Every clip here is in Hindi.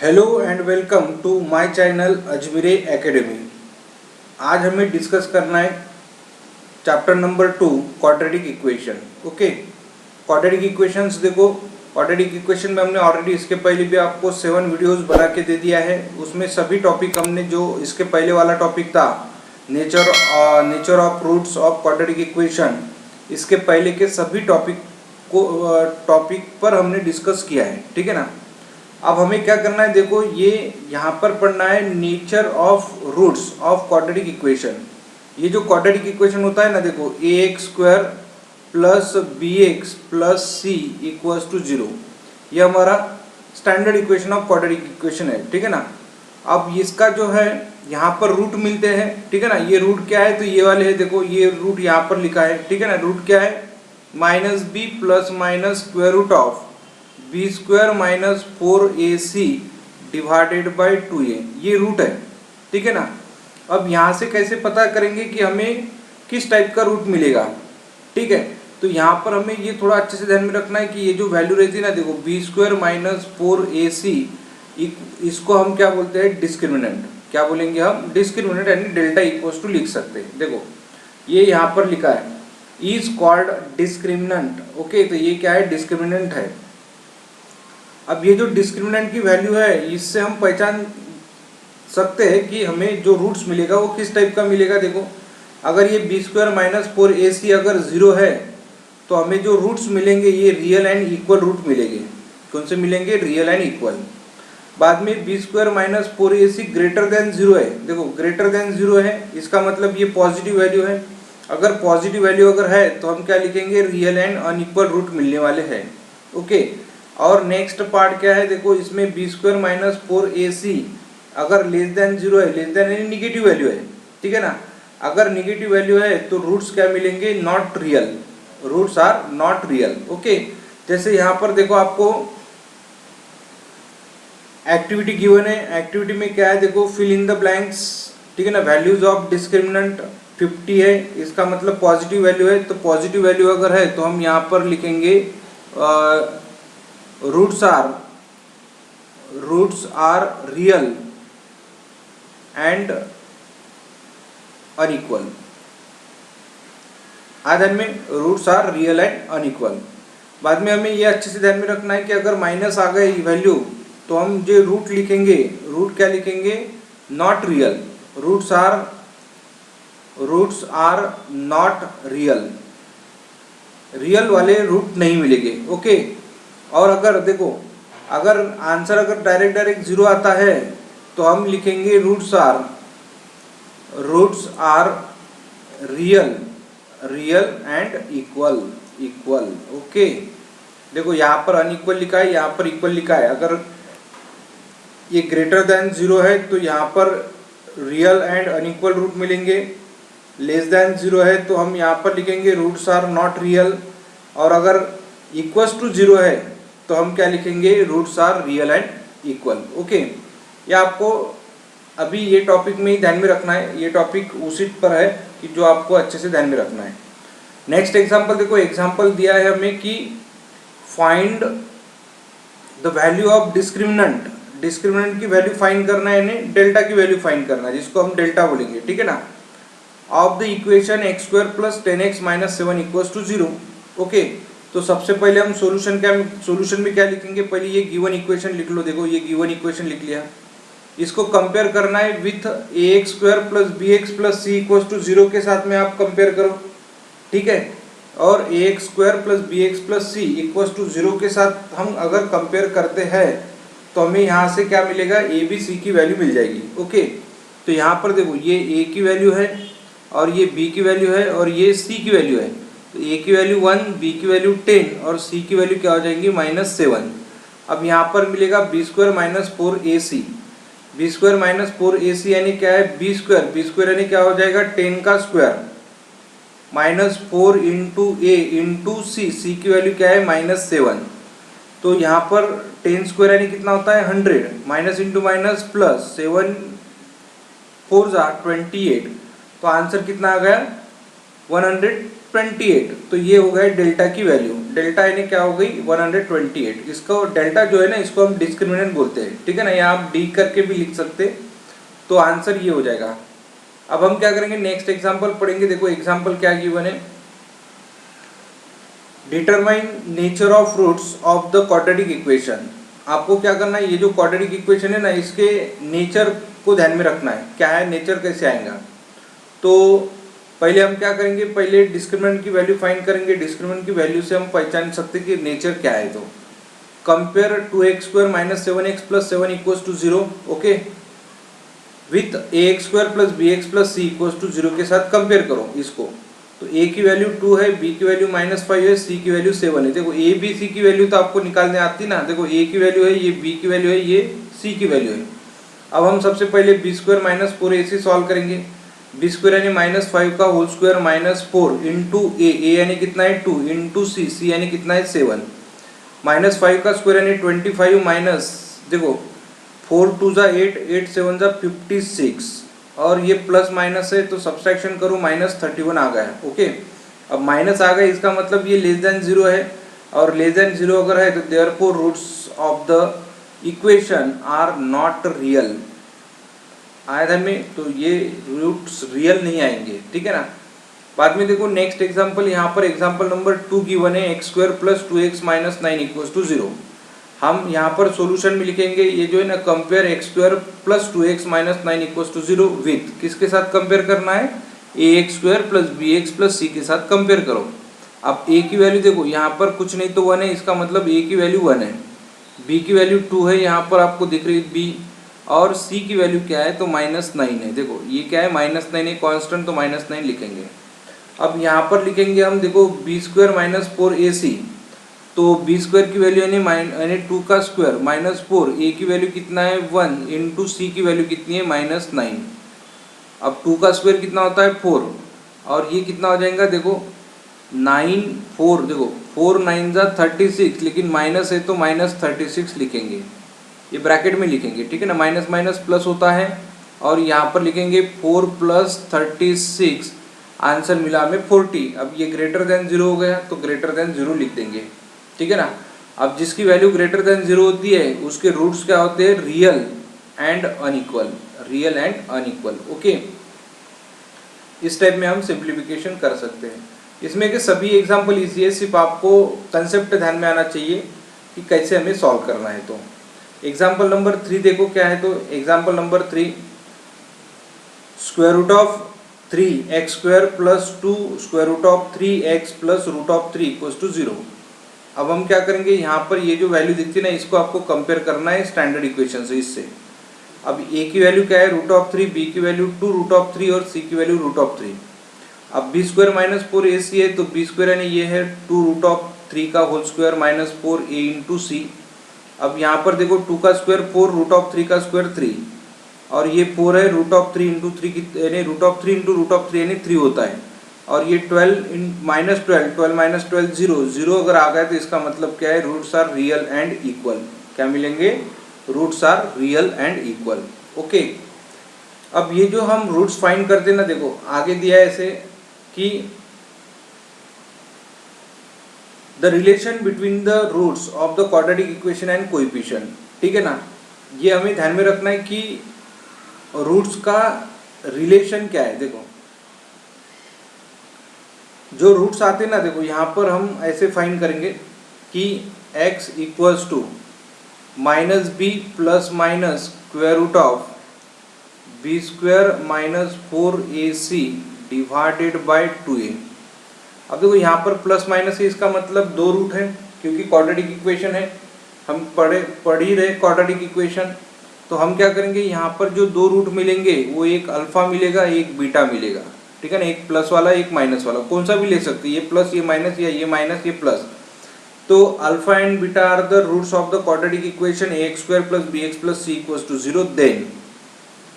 Hello and welcome to my channel Ajmere academy. आज हमें डिस्कस करना है chapter number 2 quadratic equation. Okay, quadratic equations देखो, क्वाड्रेटिक इक्वेशन में हमने ऑलरेडी इसके पहले भी आपको 7 वीडियोस बना के दे दिया है। उसमें सभी टॉपिक हमने जो इसके पहले वाला टॉपिक था nature of roots of quadratic equation, इसके पहले के सभी टॉपिक पर हमने डिस्कस किया है। ठीक है ना। अब हमें क्या करना है, देखो ये यहाँ पर पढ़ना है nature of roots of quadratic equation. ये जो क्वाड्रेटिक इक्वेशन होता है ना, देखो ax square plus bx plus c equals to 0, ये हमारा standard equation of quadratic equation है। ठीक है ना। अब इसका जो है यहाँ पर रूट मिलते हैं। ठीक है ना। ये रूट क्या है, तो ये वाले है, देखो ये रूट यहाँ पर लिखा है। ठीक है ना। रूट क्या है, minus B plus minus square root of B square minus 4ac divided by 2a, ये रूट है। ठीक है ना। अब यहाँ से कैसे पता करेंगे कि हमें किस टाइप का रूट मिलेगा। ठीक है, तो यहाँ पर हमें ये थोड़ा अच्छे से ध्यान में रखना है कि ये जो वैल्यू रहती है ना, देखो बी स्क्वायर माइनस 4ac, इसको हम क्या बोलते हैं, डिस्क्रिमिनेंट। क्या बोलेंगे हम, डिस्क्रिमिनेंट, यानी डेल्टा इक्वल्स टू लिख सकते हैं। देखो ये यहाँ पर लिखा है इज कॉल्ड डिस्क्रिमिनेंट। ओके, तो ये क्या है, डिस्क्रिमिनेंट है। अब ये जो डिस्क्रिमिनेंट की वैल्यू है, इससे हम पहचान सकते हैं कि हमें जो रूट्स मिलेगा वो किस टाइप का मिलेगा। देखो अगर ये बी स्क्वायर माइनस 4ac अगर 0 है तो हमें जो रूट्स मिलेंगे ये रियल एंड इक्वल रूट मिलेंगे। कौन से मिलेंगे, रियल एंड इक्वल। बाद में B square minus 4ac greater than 0 है। देखो ग्रेटर देन 0 है, इसका मतलब ये पॉजिटिव वैल्यू है। अगर पॉजिटिव वैल्यू अगर है तो हम क्या लिखेंगे, रियल एंड अनइक्वल रूट मिलने वाले हैं। ओके, और नेक्स्ट पार्ट क्या है, देखो इसमें बी स्क्वायर माइनस 4ac अगर लेस देन 0 है, लेस देन यानी निगेटिव वैल्यू है। ठीक है ना। अगर निगेटिव वैल्यू है तो रूट्स क्या मिलेंगे, not real, roots are not real. Okay, जैसे यहाँ पर देखो आपको एक्टिविटी गिवन है। एक्टिविटी में क्या है, देखो फिल इन द ब्लैंक्स। ठीक है ना। वैल्यूज ऑफ डिस्क्रिमिनेंट 50 है, इसका मतलब पॉजिटिव वैल्यू है। तो पॉजिटिव वैल्यू अगर है तो हम यहाँ पर लिखेंगे roots are real and unequal. ध्यान में, roots are real and unequal. बाद में हमें ये अच्छे से ध्यान में रखना है कि अगर माइनस आ गए वैल्यू तो हम जो रूट लिखेंगे, रूट क्या लिखेंगे, not real. Roots are not real, real वाले रूट नहीं मिलेंगे। ओके, और अगर देखो अगर आंसर अगर डायरेक्ट 0 आता है तो हम लिखेंगे roots are real and equal. Okay, देखो यहाँ पर अनइक्वल लिखा है, यहाँ पर इक्वल लिखा है। अगर ये ग्रेटर देन 0 है तो यहाँ पर रियल एंड अनइक्वल रूट मिलेंगे। लेस देन 0 है तो हम यहाँ पर लिखेंगे रूट्स आर नॉट रियल। और अगर इक्वल्स टू 0 है तो हम क्या लिखेंगे, roots are real and equal. Okay, ये आपको अभी ये टॉपिक में ही ध्यान में रखना है। ये टॉपिक उसी पर है कि जो आपको अच्छे से ध्यान में रखना है। नेक्स्ट एग्जांपल देखो, एग्जांपल दिया है हमें कि find the value of discriminant. Discriminant की वैल्यू फाइंड करना है, यानी डेल्टा की वैल्यू फाइंड करना है, जिसको हम डेल्टा बोलेंगे। ठीक है ना। Of the equation x square plus 10x minus 7 equals to 0। Okay, तो सबसे पहले हम सॉल्यूशन में क्या लिखेंगे, पहले ये गिवन इक्वेशन लिख लो। देखो ये गिवन इक्वेशन लिख लिया, इसको कंपेयर करना है with ax square plus bx plus c equals to 0 के साथ में आप कंपेयर करो। ठीक है, और ax square plus bx plus c equals to 0 के साथ हम अगर कंपेयर करते हैं तो हमें यहाँ से क्या मिलेगा, a b c की वैल्यू मिल जाएगी। ओके, तो यहाँ पर देखो ये a की वैल्यू है और ये b की वैल्यू है और ये c की वैल्यू है। तो a की वैल्यू 1, b की वैल्यू 10 और c की वैल्यू क्या हो जाएंगी, -7। अब यहाँ पर मिलेगा B square minus 4ac। B square minus 4ac यानी क्या है, बी स्क्वायर यानी क्या हो जाएगा, 10 का square minus 4 into a into c, c की वैल्यू क्या है, -7। तो यहाँ पर 10 स्क्वायर यानी कितना होता है, 100, माइनस इंटू माइनस प्लस 7 4 जा 28। तो आंसर कितना आ गया, 128। तो ये हो गया डेल्टा की वैल्यू। डेल्टा यानी क्या हो गई 128। इसको डेल्टा जो है ना इसको हम डिस्क्रिमिनेंट बोलते हैं, ठीक है ना, यहाँ आप डी करके भी लिख सकते, तो आंसर ये हो जाएगा। अब हम क्या करेंगे, नेक्स्ट एग्जांपल पढ़ेंगे। देखो एग्जांपल क्या गिवन है, determine nature of roots of the quadratic equation. आपको क्या करना है, ये जो क्वाड्रेटिक इक्वेशन है ना इसके नेचर को ध्यान में रखना है, क्या है नेचर, कैसे आएगा। तो पहले हम क्या करेंगे, पहले डिस्क्रिमिनेंट की वैल्यू फाइंड करेंगे। डिस्क्रिमिनेंट की वैल्यू से हम पहचान सकते हैं कि नेचर क्या है। तो compare 2x² - 7x + 7 = 0, okay, with ax² + bx + c = 0 के साथ कंपेयर करो इसको। तो a की वैल्यू 2 है, b की वैल्यू -5 है, c की वैल्यू 7 है। देखो a b c की वैल्यू तो आपको निकालने आती ना। देखो a की वैल्यू है, ये b की वैल्यू है, ये c की वैल्यू है। अब हम सबसे पहले b² - 4ac सॉल्व करेंगे। b² यानी -5 का होल स्क्वायर -4 इंटू a यानी कितना है 2 इंटू c यानी कितना है 7, -5 का स्क्वायर यानी 25 माइनस, देखो 4 2 = 8, 8 7 = 56, और ये प्लस माइनस है तो सब्सट्रैक्शन करो, -31 आ गया। ओके, अब माइनस आ गया इसका मतलब ये लेस देन 0 है, और लेस देन 0 अगर है तो therefore roots of the equation are not real. आया था में, तो ये रूट्स रियल नहीं आएंगे, ठीक है ना। बाद में देखो नेक्स्ट एग्जांपल, यहाँ पर एग्जांपल नंबर 2 गिवन है, x² + 2x - 9 = 0। हम यहाँ पर सॉल्यूशन में लिखेंगे, ये जो है ना कंपेयर x² + 2x - 9 = 0 विथ, किसके साथ कंपेयर करना है, ax² + bx + c के साथ कंपेयर करो। अब a की वैल्यू देखो यहाँ पर कुछ नहीं तो 1 है, इसका मतलब a की वैल्यू 1 है, b की वैल्यू 2 है, यहाँ पर आपको दिख रही है b, और c की वैल्यू क्या है तो -9 है। देखो ये क्या है -9 है, कांस्टेंट, तो -9 लिखेंगे। अब यहाँ पर लिखेंगे हम, देखो b² - 4ac, तो b² की वैल्यू यानी 2 का स्क्वायर -4, a की वैल्यू कितना है 1 इंटू c की वैल्यू कितनी है -9। अब 2 का स्क्वायर कितना होता है 4, और ये कितना हो जाएगा, देखो 9 4, देखो 4 9 = 36, लेकिन माइनस है तो -36 लिखेंगे, ये ब्रैकेट में लिखेंगे, ठीक है ना, माइनस माइनस प्लस होता है, और यहाँ पर लिखेंगे 4 + 36, आंसर मिला हमें 40। अब ये ग्रेटर देन 0 हो गया तो ग्रेटर देन 0 लिख देंगे, ठीक है ना। अब जिसकी वैल्यू ग्रेटर देन 0 होती है उसके रूट्स क्या होते हैं, real and unequal, real and unequal, okay. इस टाइप में हम सिंप्लीफिकेशन कर सकते हैं। इसमें के सभी एग्जाम्पल इजी है, सिर्फ आपको कंसेप्ट ध्यान में आना चाहिए कि कैसे हमें सॉल्व करना है। तो एग्जाम्पल नंबर 3 देखो क्या है, तो एग्जाम्पल नंबर 3, √3x² + 2 √3x + √3 = 0। अब हम क्या करेंगे, यहाँ पर ये जो वैल्यू दिखती है ना इसको आपको कंपेयर करना है स्टैंडर्ड इक्वेशन से, इससे। अब a की वैल्यू क्या है √3, b की वैल्यू 2 √3 और c की वैल्यू √3। अब b² - 4ac है तो b² यानी ये है 2 √3 का whole square -4a into c। अब यहाँ पर देखो 2 का स्क्वायर 4, √3 का स्क्वायर 3, और ये 4 है, √3 इंटू 3 यानी √3 इंटू √3 यानी 3 होता है, और ये 12 -12 0 0 अगर आ गया तो इसका मतलब क्या है, roots are real and equal. क्या मिलेंगे, roots are real and equal, okay. अब ये जो हम रूट्स फाइंड करते हैं ना, देखो आगे दिया है ऐसे कि the relation between the roots of the quadratic equation and coefficient, ठीक है ना। ये हमें ध्यान में रखना है कि रूट्स का रिलेशन क्या है। देखो जो रूट्स आते हैं ना, देखो यहाँ पर हम ऐसे फाइंड करेंगे कि x = -b ± √b² - 4ac divided by 2a। अब देखो यहाँ पर प्लस माइनस है, इसका मतलब दो रूट है, क्योंकि क्वाड्रेटिक इक्वेशन है, हम पढ़ ही रहे क्वाड्रेटिक इक्वेशन। तो हम क्या करेंगे, यहाँ पर जो दो रूट मिलेंगे वो एक अल्फा मिलेगा, एक बीटा मिलेगा, ठीक है ना, एक प्लस वाला एक माइनस वाला, कौन सा भी ले सकते हैं, ये प्लस ये माइनस या ये माइनस ये प्लस। तो alpha and beta are the roots of the quadratic equation ax² + bx + c = 0। Then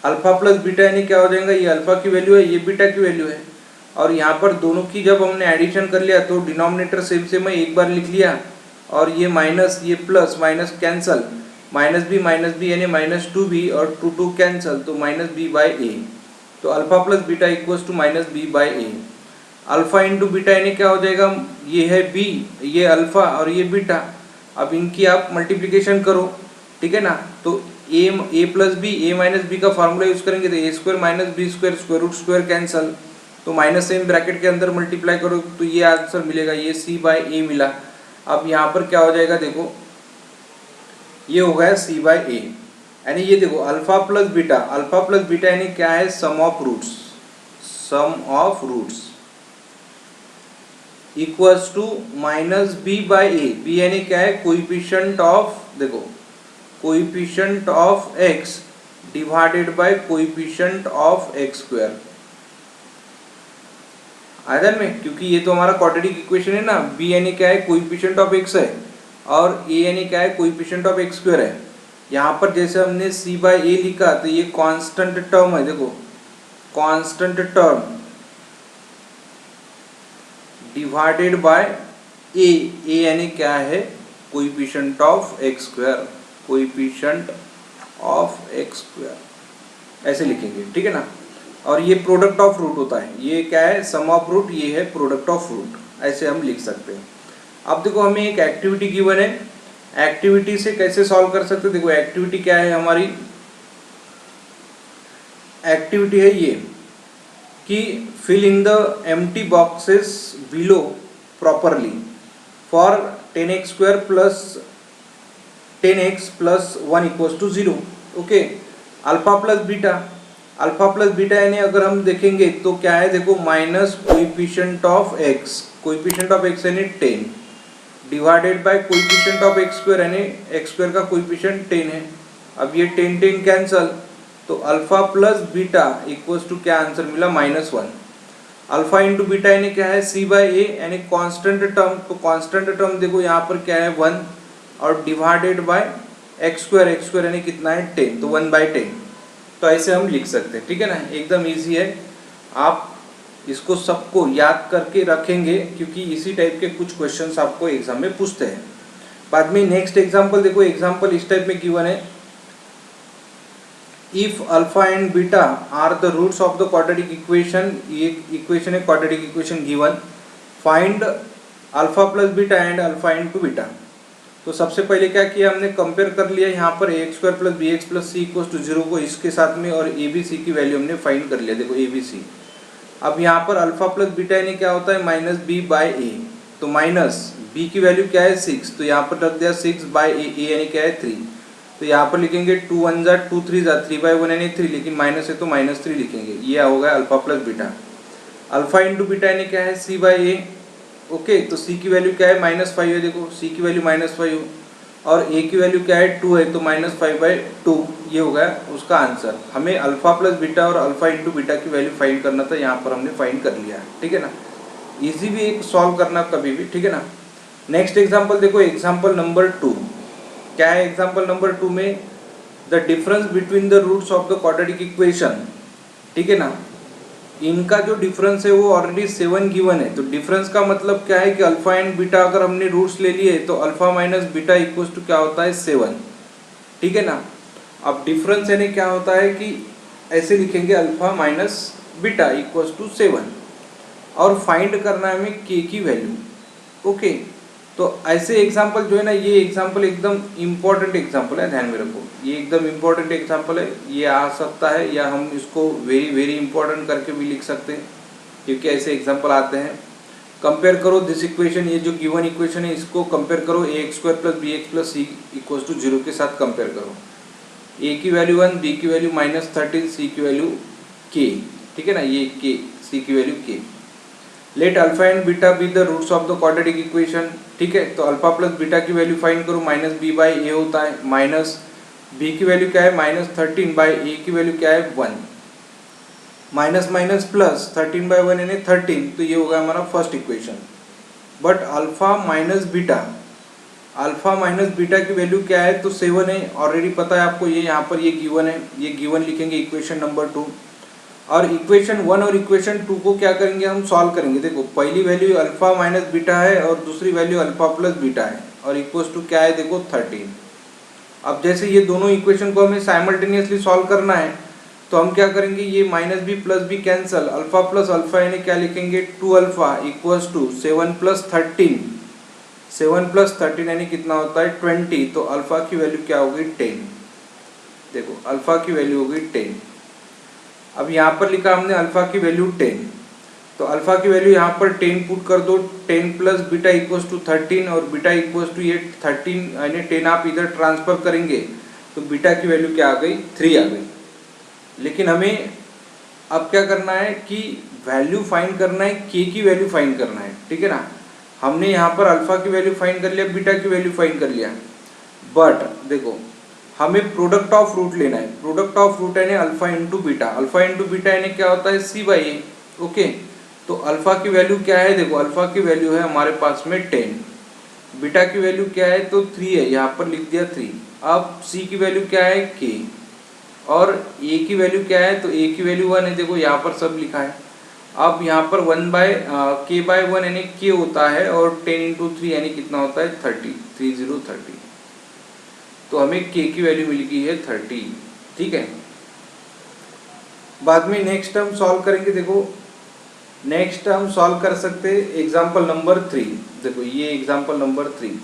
alpha plus beta यानी क्या हो जाएगा, ये अल्फा की वैल्यू है, ये बीटा की वैल्यू है, और यहाँ पर दोनों की जब हमने एडिशन कर लिया तो डिनोमिनेटर सेम सेम है, एक बार लिख लिया, और ये माइनस ये प्लस माइनस कैंसल, -b यानी -2b और 2 कैंसल, तो -b/a। तो alpha plus beta = -b/a। Alpha into beta यानी क्या हो जाएगा, ये है बी, ये अल्फा और ये बीटा। अब इनकी आप मल्टीप्लिकेशन करो, ठीक है ना। तो A plus B, A minus B का फार्मूला यूज करेंगे तो A square minus B square, square root square cancel, तो माइनस सेम ब्रैकेट के अंदर मल्टीप्लाई करो तो ये आंसर मिलेगा, ये सी बाय ए मिला। अब यहाँ पर क्या हो जाएगा देखो, ये हो गया सी बाय ए, यानी ये देखो अल्फा प्लस बीटा यानी क्या है, sum of roots equals to minus B by A, B यानी क्या है, कोइफिशिएंट ऑफ, देखो coefficient of x divided by coefficient of x square. आयदन में, क्योंकि ये तो हमारा क्वाड्रेटिक इक्वेशन है ना, बी यानी क्या है, कोइफिशिएंट ऑफ एक्स है, और ए यानी क्या है, कोइफिशिएंट ऑफ एक्स स्क्वायर है। यहाँ पर जैसे हमने सी बाय ए लिखा तो ये कांस्टेंट टर्म है, देखो कांस्टेंट टर्म डिवाइडेड बाय ए, ए यानी क्या है, coefficient of x square, coefficient of x square ऐसे लिखेंगे, ठीक है ना। और ये प्रोडक्ट ऑफ रूट होता है, ये क्या है, सम ऑफ रूट, ये है प्रोडक्ट ऑफ रूट, ऐसे हम लिख सकते हैं। अब देखो हमें एक एक्टिविटी गिवन है, एक्टिविटी से कैसे सॉल्व कर सकते हैं। देखो एक्टिविटी क्या है हमारी, एक्टिविटी है ये कि fill in the empty boxes below properly for 10x square plus 10x plus 1 equals to 0। Okay, alpha plus beta यानी अगर हम देखेंगे तो क्या है, देखो माइनस कोइफिशिएंट ऑफ एक्स यानी 10 divided by coefficient of x square यानी एक्स स्क्वायर का कोइफिशिएंट 10 है। अब ये 10 कैंसल, तो alpha plus beta equals to क्या आंसर मिला, -1। अल्फा इंटू बीटा यानी क्या है, सी बाय ए यानी कांस्टेंट टर्म, तो कांस्टेंट टर्म देखो यहाँ पर क्या है 1, और डिवाइडेड बाय एक्स स्क्वायर यानी कितना है 10, तो 1/10। तो ऐसे हम लिख सकते हैं, ठीक है ना, एकदम इजी है। आप इसको सबको याद करके रखेंगे क्योंकि इसी टाइप के कुछ क्वेश्चंस आपको एग्जाम में पूछते हैं। बाद में नेक्स्ट एग्जांपल देखो, एग्जांपल इस टाइप में गिवन है, if alpha and beta are the roots of the quadratic equation, ये इक्वेशन है quadratic equation given, find alpha plus beta and alpha into beta. तो सबसे पहले क्या किया हमने, कंपेयर कर लिया यहाँ पर A x square plus B x plus C equals to 0 को इसके साथ में, और ए बी सी की वैल्यू हमने फाइंड कर लिया, देखो ए बी सी। अब यहाँ पर अल्फा प्लस बीटा यानी क्या होता है, माइनस बी बाय ए, तो माइनस बी की वैल्यू क्या है 6, तो यहाँ पर रख दिया 6 बाय ए यानी क्या है 3, तो यहाँ पर लिखेंगे 2 1 जा 2 3 जा 3/1 यानी 3, लेकिन माइनस है तो -3 लिखेंगे, ये हो गया alpha plus beta. Alpha into beta यानी क्या है, सी बाय ए। ओके, तो सी की वैल्यू क्या है, -5 है, देखो सी की वैल्यू -5 और ए की वैल्यू क्या है 2 है, तो -5/2, ये हो गया उसका आंसर। हमें अल्फा प्लस बीटा और अल्फा इंटू बीटा की वैल्यू फाइंड करना था, यहाँ पर हमने फाइंड कर लिया, ठीक है ना। इजी भी एक सॉल्व करना कभी भी, ठीक है ना। नेक्स्ट एग्जाम्पल देखो, एग्जाम्पल नंबर 2 क्या है, एग्जाम्पल नंबर 2 में the difference between the roots of the quadratic equation, ठीक है ना, इनका जो डिफरेंस है वो ऑलरेडी 7 गिवन है। तो डिफरेंस का मतलब क्या है कि अल्फा एंड बीटा अगर हमने रूट्स ले लिए तो alpha minus beta equals to क्या होता है 7, ठीक है ना। अब डिफरेंस यानी क्या होता है कि ऐसे लिखेंगे alpha minus beta equals to 7, और फाइंड करना है हमें के की वैल्यू। ओके, तो ऐसे एग्जाम्पल जो है ना, ये एग्जाम्पल एकदम इम्पॉर्टेंट एग्जाम्पल है, ध्यान में रखो, ये एकदम इम्पॉर्टेंट एग्जाम्पल है, ये आ सकता है या हम इसको वेरी वेरी इंपॉर्टेंट करके भी लिख सकते हैं, क्योंकि ऐसे एग्जाम्पल आते हैं। कंपेयर करो दिस इक्वेशन, ये जो गिवन इक्वेशन है इसको कंपेयर करो A x square plus B x plus C equals to 0 के साथ कंपेयर करो। ए की वैल्यू 1, बी की वैल्यू -13, सी की वैल्यू k, ठीक है ना, ये k, सी की value k। Let alpha and beta be the roots of the quadratic equation, ठीक है। तो अल्फा प्लस बीटा की वैल्यू फाइंड करो, -b/a होता है, माइनस b की वैल्यू क्या है -13/a की वैल्यू क्या है 1, माइनस माइनस प्लस 13/1 यानी 13, तो ये होगा हमारा first equation. But alpha minus beta की वैल्यू क्या है, तो 7 है, ऑलरेडी पता है आपको, ये यहाँ पर ये गिवन है, ये गिवन लिखेंगे इक्वेशन नंबर 2। और इक्वेशन 1 और इक्वेशन 2 को क्या करेंगे, हम सॉल्व करेंगे। देखो पहली वैल्यू अल्फा माइनस बीटा है और दूसरी वैल्यू अल्फा प्लस बीटा है, और इक्वल्स टू क्या है, देखो 13। अब जैसे ये दोनों इक्वेशन को हमें साइमल्टेनियसली सॉल्व करना है, तो हम क्या करेंगे, ये minus B plus B cancel, alpha plus alpha यानी क्या लिखेंगे 2 alpha equals to 7 plus 13, 7 plus 13 यानी कितना होता है 20। तो अल्फा की वैल्यू क्या होगी 10। देखो अल्फा की वैल्यू होगी 10। अब यहाँ पर लिखा हमने अल्फा की वैल्यू 10, तो अल्फा की वैल्यू यहाँ पर 10 पुट कर दो, 10 प्लस बीटा इक्वल्स टू 13 और बीटा इक्वल्स टू ये 13 यानी 10 आप इधर ट्रांसफर करेंगे तो बीटा की वैल्यू क्या आ गई 3 आ गई। लेकिन हमें अब क्या करना है कि वैल्यू फाइंड करना है, के की वैल्यू फाइंड करना है, ठीक है ना। हमने यहाँ पर अल्फा की वैल्यू फाइंड कर लिया, बीटा की वैल्यू फाइंड कर लिया, बट देखो हमें प्रोडक्ट ऑफ रूट लेना है। प्रोडक्ट ऑफ रूट यानी alpha into beta, alpha into beta यानी क्या होता है सी बाई ए। ओके, तो अल्फा की वैल्यू क्या है, देखो अल्फा की वैल्यू है हमारे पास में 10, बीटा की वैल्यू क्या है तो 3 है, यहाँ पर लिख दिया 3। अब सी की वैल्यू क्या है के, और ए की वैल्यू क्या है तो ए की वैल्यू 1 है, देखो यहाँ पर सब लिखा है। अब यहाँ पर 1 बाय के बाय 1 यानी के होता है, और 10 इंटू 3 यानी कितना होता है 30, 30। तो हमें के की वैल्यू मिल गई है 30, ठीक है। बाद में नेक्स्ट टर्म सॉल्व करेंगे। देखो नेक्स्ट टर्म सॉल्व कर सकते हैं एग्जाम्पल नंबर 3। देखो ये example number 3,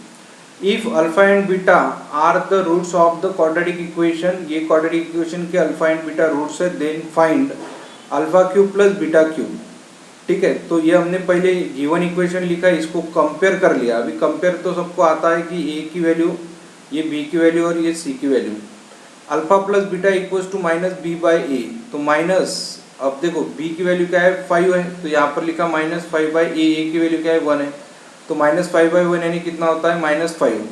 if alpha and beta are the roots of the quadratic equation, ये क्वाड्रेटिक इक्वेशन के अल्फा एंड बीटा रूट्स है, then find alpha cube plus beta cube. ठीक है, तो ये हमने पहले गिवन इक्वेशन लिखा है, इसको कंपेयर कर लिया। अभी कंपेयर तो सबको आता है कि ए की वैल्यू, ये बी की वैल्यू और ये सी की value. Alpha plus beta equals to minus B by A, तो माइनस, अब देखो बी की वैल्यू क्या है 5 है, तो यहाँ पर लिखा माइनस 5 बाई ए की वैल्यू क्या है 1 है, तो माइनस 5 बाई 1 यानी कितना होता है -5।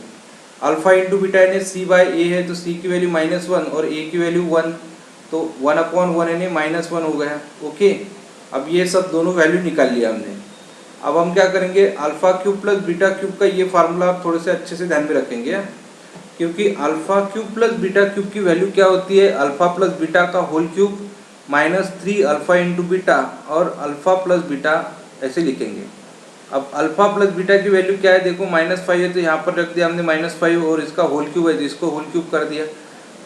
अल्फा इंटू बीटा यानी सी बाई ए है, तो सी की वैल्यू -1 और ए की वैल्यू 1, तो 1/1 यानी -1 हो गया। ओके, अब ये सब दोनों वैल्यू निकाल लिया हमने। अब हम क्या करेंगे, alpha cube plus beta cube का ये फार्मूला आप थोड़े से अच्छे से ध्यान में रखेंगे, क्योंकि alpha cube plus beta cube की वैल्यू क्या होती है, अल्फा प्लस बीटा का whole cube -3 alpha into beta, और अल्फा प्लस बीटा ऐसे लिखेंगे। अब अल्फा प्लस बीटा की वैल्यू क्या है, देखो -5 है तो यहाँ पर रख दिया हमने -5, और इसका होल क्यूब है तो इसको होल क्यूब कर दिया।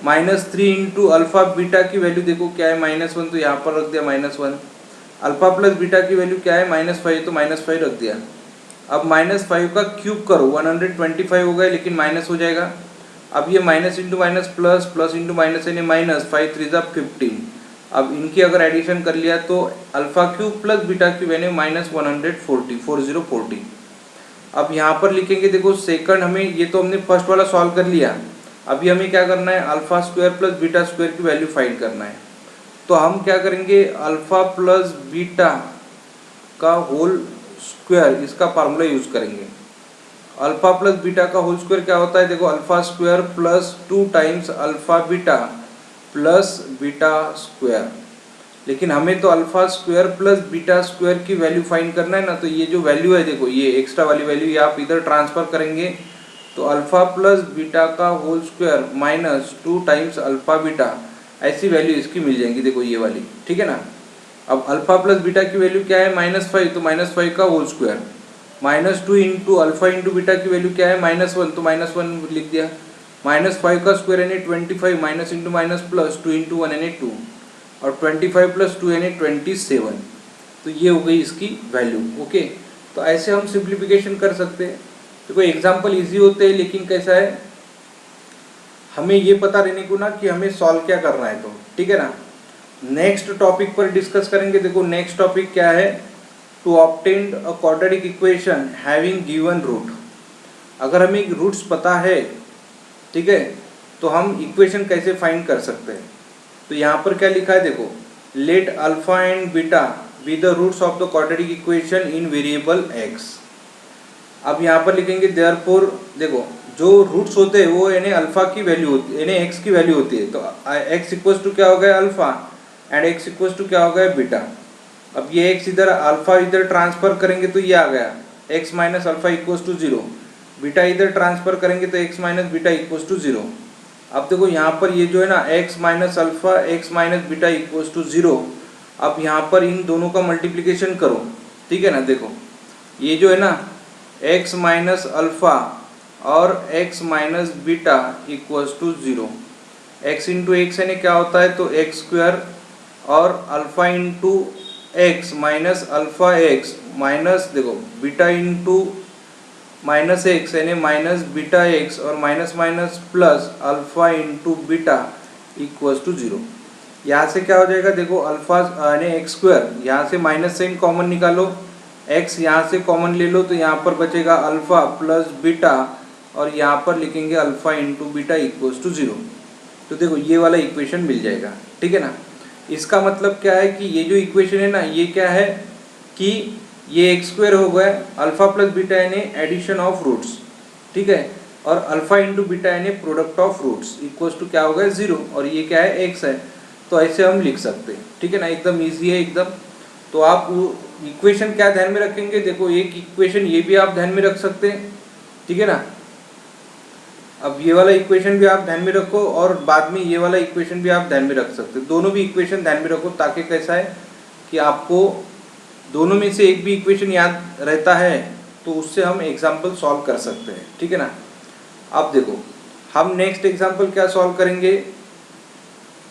-3 इंटू अल्फा बीटा की वैल्यू देखो क्या है -1, तो यहाँ पर रख दिया -1। अल्फा प्लस बीटा की वैल्यू क्या है -5, तो -5 रख दिया। अब -5 का क्यूब करो, 125 हो गए, लेकिन माइनस हो जाएगा। अब ये minus into minus plus, plus into minus यानी माइनस, 5 3 15। अब इनकी अगर एडिशन कर लिया तो अल्फा क्यूब प्लस बीटा की वैल्यू -140। अब यहाँ पर लिखेंगे, देखो सेकंड हमें, ये तो हमने फर्स्ट वाला सॉल्व कर लिया, अभी हमें क्या करना है, alpha square plus beta square की वैल्यू फाइंड करना है। तो हम क्या करेंगे, अल्फा प्लस बीटा का होल स्क्वायर, इसका फार्मूला यूज करेंगे। अल्फा प्लस बीटा का होल स्क्वायर क्या होता है, देखो alpha square plus 2 times alpha beta plus beta square. लेकिन हमें तो alpha square plus beta square की वैल्यू फाइंड करना है ना, तो ये जो वैल्यू है देखो, ये एक्स्ट्रा वाली वैल्यू ये आप इधर ट्रांसफर करेंगे, तो अल्फा प्लस बीटा का whole square -2 times alpha beta, ऐसी वैल्यू इसकी मिल जाएंगी, देखो ये वाली, ठीक है ना। अब अल्फा प्लस बीटा की वैल्यू क्या है -5, तो -5 का whole square, -2 into alpha into beta की वैल्यू क्या है -1, तो -1 लिख दिया। -5 का स्क्वायर यानी 25, minus into minus plus 2 into 1 यानी 2, और 25 प्लस 2 यानी 27। तो ये हो गई इसकी वैल्यू। ओके, तो ऐसे हम सिंप्लीफिकेशन कर सकते हैं। तो कोई एग्जाम्पल ईजी होते हैं, लेकिन कैसा है, हमें ये पता रहने को ना कि हमें सॉल्व क्या करना है, तो ठीक है ना। नेक्स्ट टॉपिक पर डिस्कस करेंगे। देखो नेक्स्ट टॉपिक क्या है, to obtain a quadratic equation having given root. अगर हमें रूट्स पता है, ठीक है, तो हम इक्वेशन कैसे फाइंड कर सकते हैं। तो यहाँ पर क्या लिखा है, देखो let alpha and beta be the roots of the quadratic equation in variable x। अब यहाँ पर लिखेंगे देयरफॉर, देखो जो रूट्स होते हैं वो यानी अल्फा की वैल्यू होती है, यानी एक्स की वैल्यू होती है, तो x इक्वल्स टू क्या हो गया alpha, and x equals to क्या हो गया बीटा। अब ये x इधर अल्फा इधर ट्रांसफर करेंगे तो ये आ गया x minus alpha equals to 0, beta इधर ट्रांसफर करेंगे तो x minus beta equals to 0। अब देखो यहाँ पर ये जो है ना x minus alpha x minus beta equals to 0, अब यहाँ पर इन दोनों का मल्टीप्लिकेशन करो, ठीक है ना। देखो ये जो है ना x माइनस अल्फा और x minus beta equals to 0, x into x यानी क्या होता है, तो x स्क्वायर और alpha into x minus alpha x minus देखो बीटा इंटू माइनस एक्स यानी माइनस बीटा एक्स और minus minus plus alpha into beta equals to 0। यहाँ से क्या हो जाएगा देखो अल्फ़ा यानी एक्स स्क्वायर, यहाँ से माइनस साइन कॉमन निकालो, एक्स यहाँ से कॉमन ले लो तो यहाँ पर बचेगा अल्फ़ा प्लस बीटा और यहाँ पर लिखेंगे alpha into beta equals to 0। तो देखो ये वाला इक्वेशन मिल जाएगा, ठीक है ना। इसका मतलब क्या है कि ये जो इक्वेशन है ना ये क्या है कि ये एक्स स्क्वायर हो गया अल्फ़ा प्लस बीटा यानी एडिशन ऑफ रूट्स, ठीक है, और अल्फ़ा इंटू बीटा यानी product of roots equals to क्या हो गया 0 और ये क्या है एक्स है। तो ऐसे हम लिख सकते हैं, ठीक है ना, एकदम ईजी है एकदम। तो आप इक्वेशन क्या ध्यान में रखेंगे, देखो एक इक्वेशन ये भी आप ध्यान में रख सकते हैं, ठीक है ना। अब ये वाला इक्वेशन भी आप ध्यान में रखो और बाद में ये वाला इक्वेशन भी आप ध्यान में रख सकते हो। दोनों भी इक्वेशन ध्यान में रखो ताकि कैसा है कि आपको दोनों में से एक भी इक्वेशन याद रहता है तो उससे हम एग्जाम्पल सॉल्व कर सकते हैं, ठीक है ना। अब देखो हम नेक्स्ट एग्जाम्पल क्या सॉल्व करेंगे।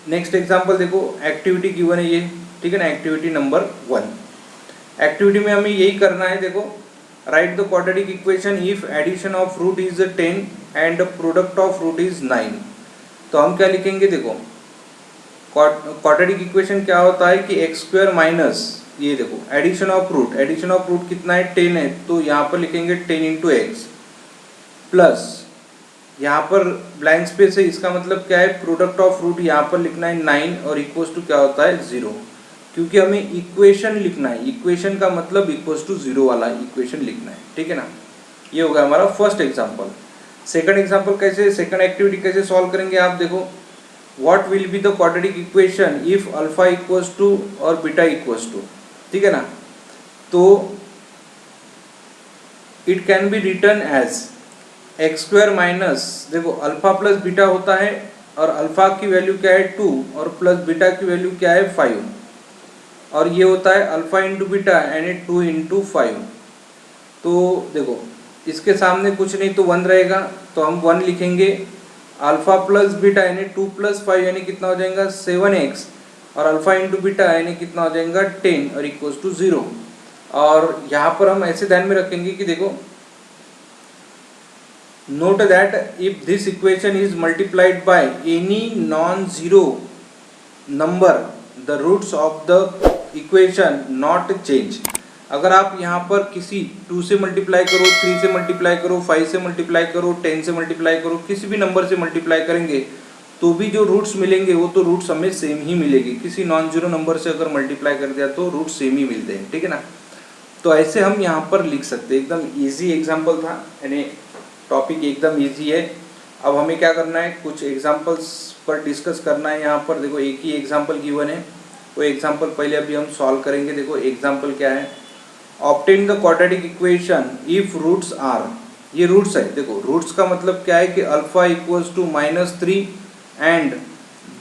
नेक्स्ट एग्जाम्पल देखो एक्टिविटी गिवन है ये, ठीक है ना, एक्टिविटी नंबर 1। एक्टिविटी में हमें यही करना है, देखो write the quadratic equation if addition of root is 10 and product of root is 9। तो हम क्या लिखेंगे, देखो क्वाड्रेटिक इक्वेशन क्या होता है कि एक्स स्क्वायर माइनस ये देखो एडिशन ऑफ रूट कितना है 10 है, तो यहाँ पर लिखेंगे 10 इंटू एक्स प्लस यहाँ पर ब्लैंक स्पेस है, इसका मतलब क्या है प्रोडक्ट ऑफ रूट यहाँ पर लिखना है 9 और इक्वल्स टू क्या होता है 0, क्योंकि हमें इक्वेशन लिखना है, इक्वेशन का मतलब इक्वल्स टू 0 वाला इक्वेशन लिखना है, ठीक है ना। ये होगा हमारा फर्स्ट एग्जांपल। सेकंड एग्जांपल कैसे, सेकंड एक्टिविटी कैसे सॉल्व करेंगे आप देखो, what will be the quadratic equation if alpha equals to और बीटा इक्वल्स टू, ठीक है ना। तो it can be return as x square minus देखो अल्फा प्लस बीटा होता है और अल्फा की वैल्यू क्या है 2 और प्लस बीटा की वैल्यू क्या है 5 और ये होता है अल्फा इंटू बीटा यानी 2 इंटू 5। तो देखो इसके सामने कुछ नहीं तो 1 रहेगा तो हम 1 लिखेंगे, अल्फा प्लस बीटा यानी 2 प्लस 5 यानी कितना हो जाएगा 7x और अल्फा इंटू बीटा यानी कितना हो जाएगा 10 और इक्वल्स टू 0। और यहाँ पर हम ऐसे ध्यान में रखेंगे कि देखो note that if this equation is multiplied by any non-zero number the roots of the equation not change। अगर आप यहाँ पर किसी 2 से मल्टीप्लाई करो, 3 से मल्टीप्लाई करो, 5 से मल्टीप्लाई करो, 10 से मल्टीप्लाई करो, किसी भी नंबर से मल्टीप्लाई करेंगे तो भी जो रूट्स मिलेंगे वो तो रूट्स हमें सेम ही मिलेगी। किसी नॉन जीरो नंबर से अगर मल्टीप्लाई कर दिया तो रूट सेम ही मिलते हैं, ठीक है ना। तो ऐसे हम यहाँ पर लिख सकते हैं, एकदम ईजी एग्जाम्पल था, यानी टॉपिक एकदम इजी है। अब हमें क्या करना है, कुछ एग्जांपल्स पर डिस्कस करना है। यहाँ पर देखो एक ही एग्जांपल गिवन है, वो एग्जांपल पहले अभी हम सॉल्व करेंगे। देखो एग्जांपल क्या है, obtain the quadratic equation if roots are, ये रूट्स है। देखो रूट्स का मतलब क्या है कि alpha equals to -3 and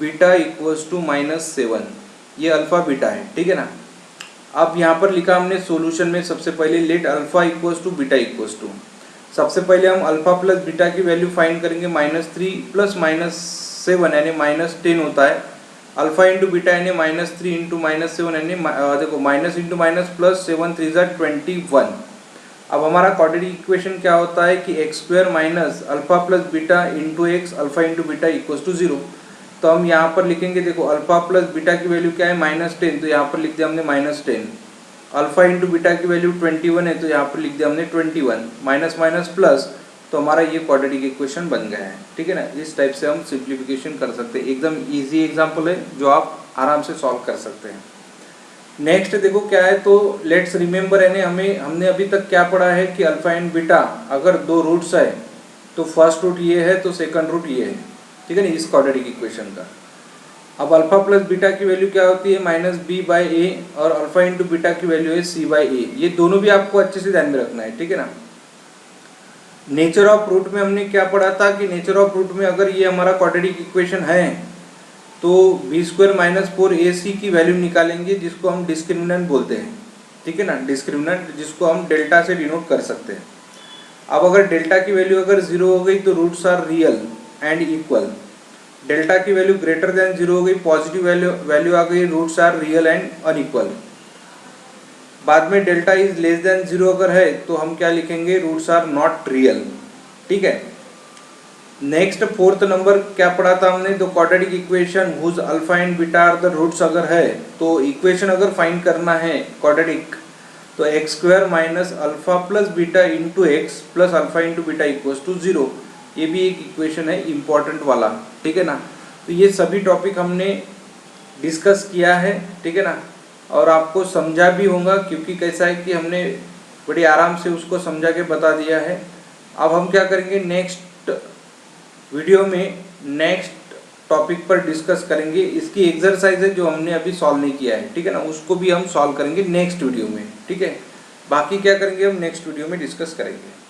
beta equals to -7, ये अल्फा बीटा है, ठीक है ना। अब यहाँ पर लिखा हमने सॉल्यूशन में सबसे पहले let alpha equals to beta equals to, सबसे पहले हम अल्फा प्लस बीटा की वैल्यू फाइंड करेंगे। -3 प्लस -7 यानी -10 होता है, अल्फा इंटू बीटा यानी -3 इंटू -7 यानी देखो माइनस इंटू माइनस प्लस 7 3 ज़ा 21। अब हमारा क्वाड्रेटिक इक्वेशन क्या होता है कि x square minus alpha plus beta into x alpha into beta equals to 0। तो हम यहाँ पर लिखेंगे, देखो अल्फा प्लस बीटा की वैल्यू क्या है -10, तो यहाँ पर लिख दिया हमने -10। अल्फा इंटू बीटा की वैल्यू 21 है तो यहाँ पर लिख दिया हमने 21, माइनस माइनस प्लस, तो हमारा ये क्वाड्रेटिक इक्वेशन बन गया है, ठीक है ना। इस टाइप से हम सिंप्लीफिकेशन कर सकते हैं, एकदम इजी एग्जांपल है जो आप आराम से सॉल्व कर सकते हैं। नेक्स्ट देखो क्या है, तो लेट्स रिमेंबर, यानी हमने अभी तक क्या पढ़ा है कि अल्फा एंड बीटा अगर 2 रूट्स है तो फर्स्ट रूट ये है तो सेकंड रूट ये है, ठीक है ना, इस क्वाड्रेटिक इक्वेशन का। अब अल्फा प्लस बीटा की वैल्यू क्या होती है -b/a और अल्फा इंटू बीटा की वैल्यू है c/a। ये दोनों भी आपको अच्छे से ध्यान में रखना है, ठीक है ना। नेचर ऑफ रूट में हमने क्या पढ़ा था कि नेचर ऑफ रूट में अगर ये हमारा क्वाड्रेटिक इक्वेशन है तो b² - 4ac की वैल्यू निकालेंगे, जिसको हम डिस्क्रिमिनेंट बोलते हैं, ठीक है ना, डिस्क्रिमिनेंट जिसको हम डेल्टा से डिनोट कर सकते हैं। अब अगर डेल्टा की वैल्यू अगर 0 हो गई तो roots are real and equal, delta की वैल्यू ग्रेटर देन 0 हो गई, पॉजिटिव वैल्यू आ गई, roots are real and unequal. बाद में डेल्टा इज लेस देन 0 अगर है तो हम क्या लिखेंगे, रूट्स आर नॉट रियल। ठीक है, नेक्स्ट फोर्थ नंबर क्या पढ़ा था हमने, तो quadratic equation whose alpha and beta are the roots अगर है तो इक्वेशन अगर फाइंड करना है क्वाड्रेटिक तो x square minus alpha plus beta into x plus alpha into beta equals to 0, ये भी एक इक्वेशन है इम्पॉर्टेंट वाला। ठीक है ना, तो ये सभी टॉपिक हमने डिस्कस किया है। ठीक है ना, और आपको समझा भी होगा क्योंकि कैसा है कि हमने बड़ी आराम से उसको समझा के बता दिया है। अब हम क्या करेंगे, नेक्स्ट वीडियो में नेक्स्ट टॉपिक पर डिस्कस करेंगे। इसकी एक्सरसाइज है जो हमने अभी सॉल्व नहीं किया है, ठीक है ना, उसको भी हम सॉल्व करेंगे नेक्स्ट वीडियो में। ठीक है, बाकी क्या करेंगे हम नेक्स्ट वीडियो में डिस्कस करेंगे।